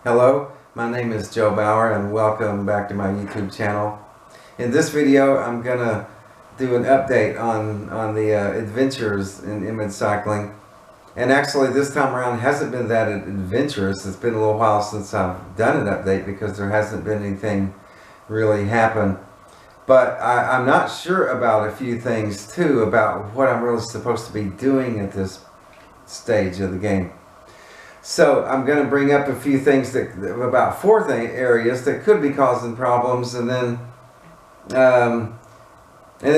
Hello, my name is Joe Bauer and welcome back to my YouTube channel. In this video I'm going to do an update on the adventures in image cycling. And actually this time around hasn't been that adventurous. It's been a little while since I've done an update because there hasn't been anything really happen. But I'm not sure about a few things too, about what I'm really supposed to be doing at this stage of the game. So I'm going to bring up a few things about four areas that could be causing problems, and then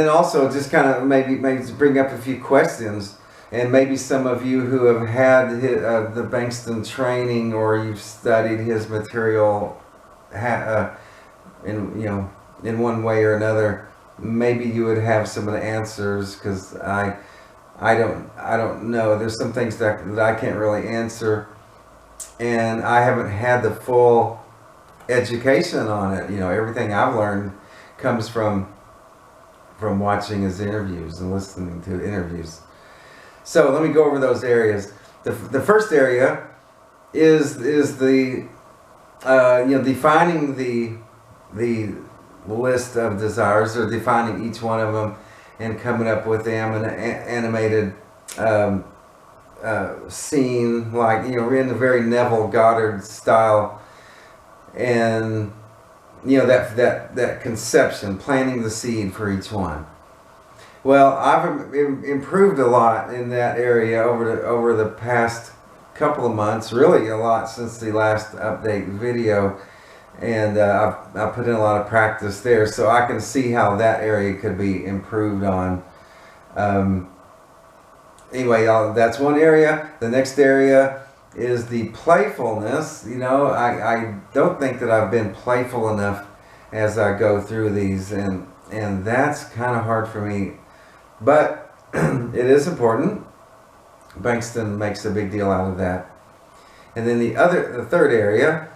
also just kind of maybe bring up a few questions, and maybe some of you who have had the Bankston training or you've studied his material in one way or another, maybe you would have some of the answers, because I don't know. There's some things that I can't really answer, and I haven't had the full education on it. Everything I've learned comes from watching his interviews and listening to interviews. So let me go over those areas. The first area is the defining the list of desires, or defining each one of them and coming up with them in an animated scene, like we're in the very Neville Goddard style, and that conception, planting the seed for each one. Well, I've improved a lot in that area over the past couple of months, really a lot since the last update video, and I've put in a lot of practice there, so I can see how that area could be improved on. Anyway, that's one area. The next area is the playfulness. I don't think that I've been playful enough as I go through these, and that's kind of hard for me, but it is important. Bankston makes a big deal out of that. And then the third area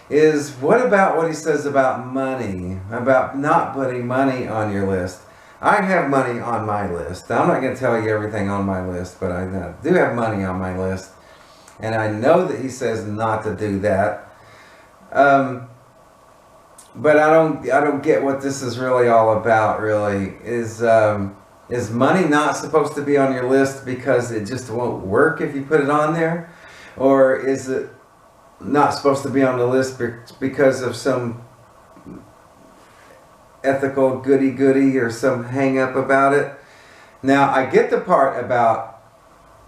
is, what about what he says about money, about not putting money on your list? I have money on my list. I'm not going to tell you everything on my list, but I do have money on my list. And I know that he says not to do that. But I don't get what this is really all about, really. Is money not supposed to be on your list because it just won't work if you put it on there? Or is it not supposed to be on the list because of some ethical goody or some hang up about it? Now, I get the part about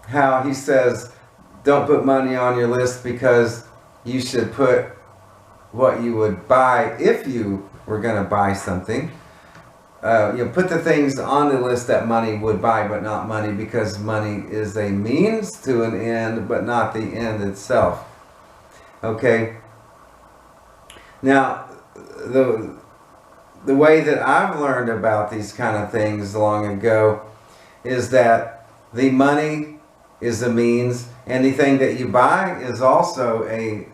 how he says don't put money on your list because you should put what you would buy if you were going to buy something. Put the things on the list that money would buy, but not money, because money is a means to an end, but not the end itself. Okay. Now, the way that I've learned about these kind of things long ago is that the money is a means. Anything that you buy is also a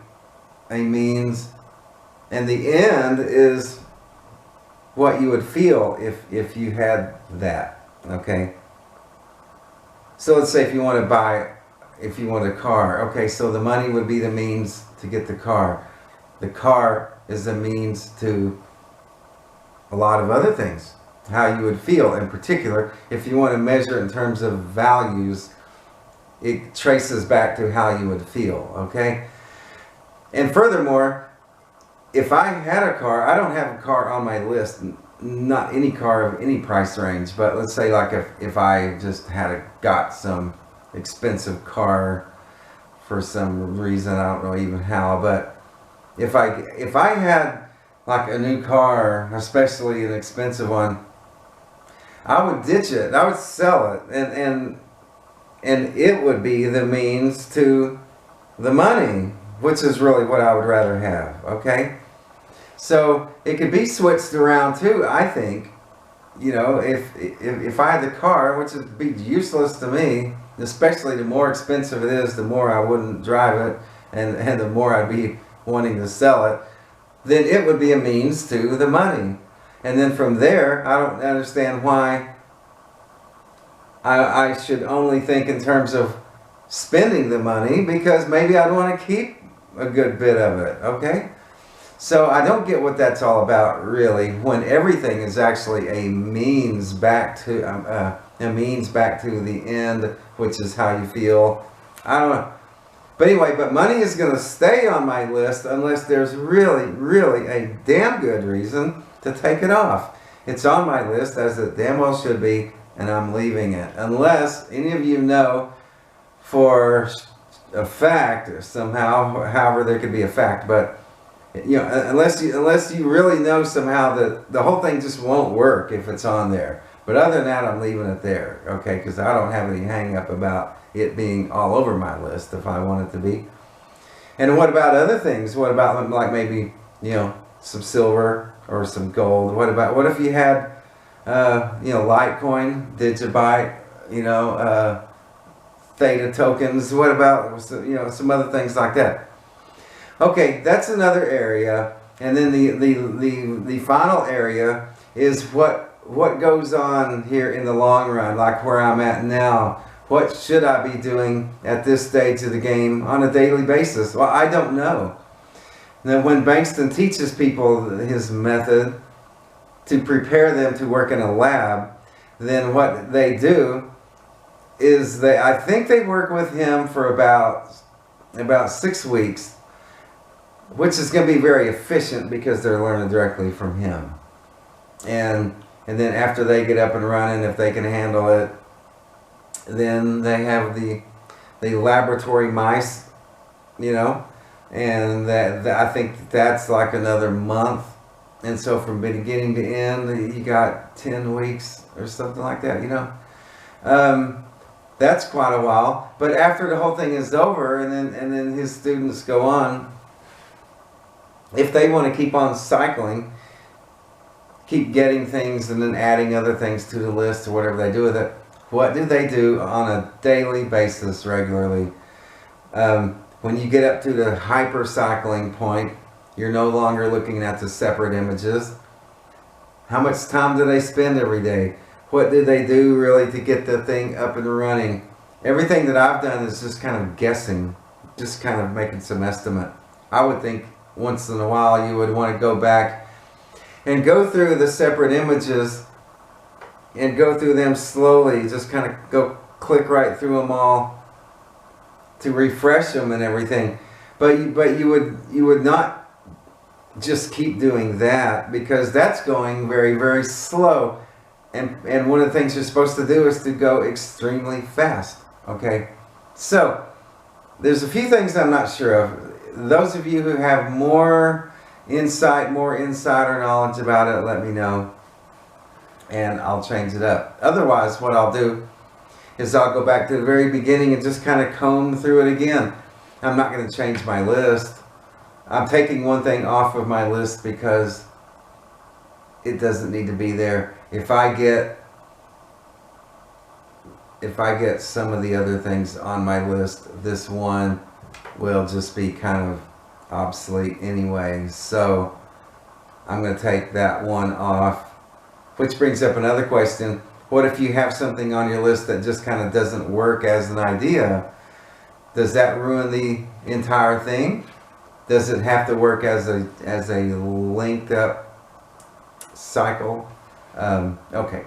means, and the end is what you would feel if you had that. Okay. So let's say if you want a car, okay, so the money would be the means to get the car. The car is a means to a lot of other things. How you would feel, in particular, if you want to measure in terms of values, it traces back to how you would feel. Okay. And furthermore, if I had a car, I don't have a car on my list, not any car of any price range, but let's say like if I just got some expensive car for some reason, I don't know even how, but if I had like a new car, especially an expensive one, I would ditch it. I would sell it, and it would be the means to the money, which is really what I would rather have. Okay, so it could be switched around too. I think, if I had the car, which would be useless to me, especially the more expensive it is, the more I wouldn't drive it, and the more I'd be wanting to sell it, then it would be a means to the money. And then from there, I don't understand why I should only think in terms of spending the money, because maybe I'd want to keep a good bit of it, okay? So I don't get what that's all about, really, when everything is actually a means back to the end, which is how you feel. I don't know. But anyway, but money is going to stay on my list unless there's really, really a damn good reason to take it off. It's on my list, as it damn well should be, and I'm leaving it. Unless any of you know for a fact, or somehow, however there could be a fact, but you know, unless you really know somehow that the whole thing just won't work if it's on there. But other than that, I'm leaving it there, okay? Because I don't have any hang up about it being all over my list if I want it to be. And what about other things? What about like maybe, you know, some silver or some gold? What if you had, you know, Litecoin, Digibyte, you know, Theta tokens? What about, you know, some other things like that? Okay, that's another area. And then the final area is what goes on here in the long run, like where I'm at now. What should I be doing at this stage of the game on a daily basis? Well, I don't know. Now, when Bankston teaches people his method to prepare them to work in a lab, then what they do is I think they work with him for about 6 weeks, which is going to be very efficient because they're learning directly from him. And then after they get up and running, if they can handle it, then they have the laboratory mice, you know, and that I think that's like another month. And so from beginning to end, you got 10 weeks or something like that, you know. That's quite a while. But after the whole thing is over, and then his students go on, if they want to keep on cycling, keep getting things and then adding other things to the list or whatever they do with it, what do they do on a daily basis regularly? When you get up to the hypercycling point, you're no longer looking at the separate images. How much time do they spend every day? What do they do really to get the thing up and running? Everything that I've done is just kind of guessing, just kind of making some estimate. I would think once in a while you would want to go back and go through the separate images and go through them slowly, just kind of go click right through them all to refresh them and everything. But you would not just keep doing that, because that's going very, very slow. And one of the things you're supposed to do is to go extremely fast. Okay? So there's a few things I'm not sure of. Those of you who have more insight, more insider knowledge about it, let me know, and I'll change it up. Otherwise, what I'll do is I'll go back to the very beginning and just kind of comb through it again. I'm not going to change my list. I'm taking one thing off of my list because it doesn't need to be there. If I get some of the other things on my list, this one will just be kind of obsolete anyway. So I'm going to take that one off. Which brings up another question. What if you have something on your list that just kind of doesn't work as an idea? Does that ruin the entire thing? Does it have to work as a linked up cycle? Okay.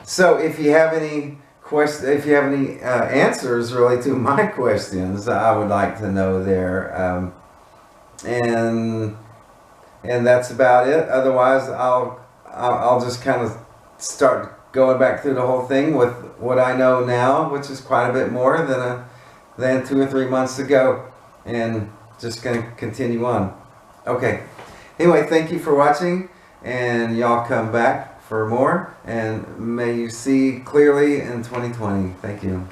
So if you have any answers really to my questions, I would like to know there. And that's about it. Otherwise, I'll just kind of start going back through the whole thing with what I know now, which is quite a bit more than 2 or 3 months ago, and just going to continue on. Okay. Anyway, thank you for watching, and y'all come back for more, and may you see clearly in 2020. Thank you.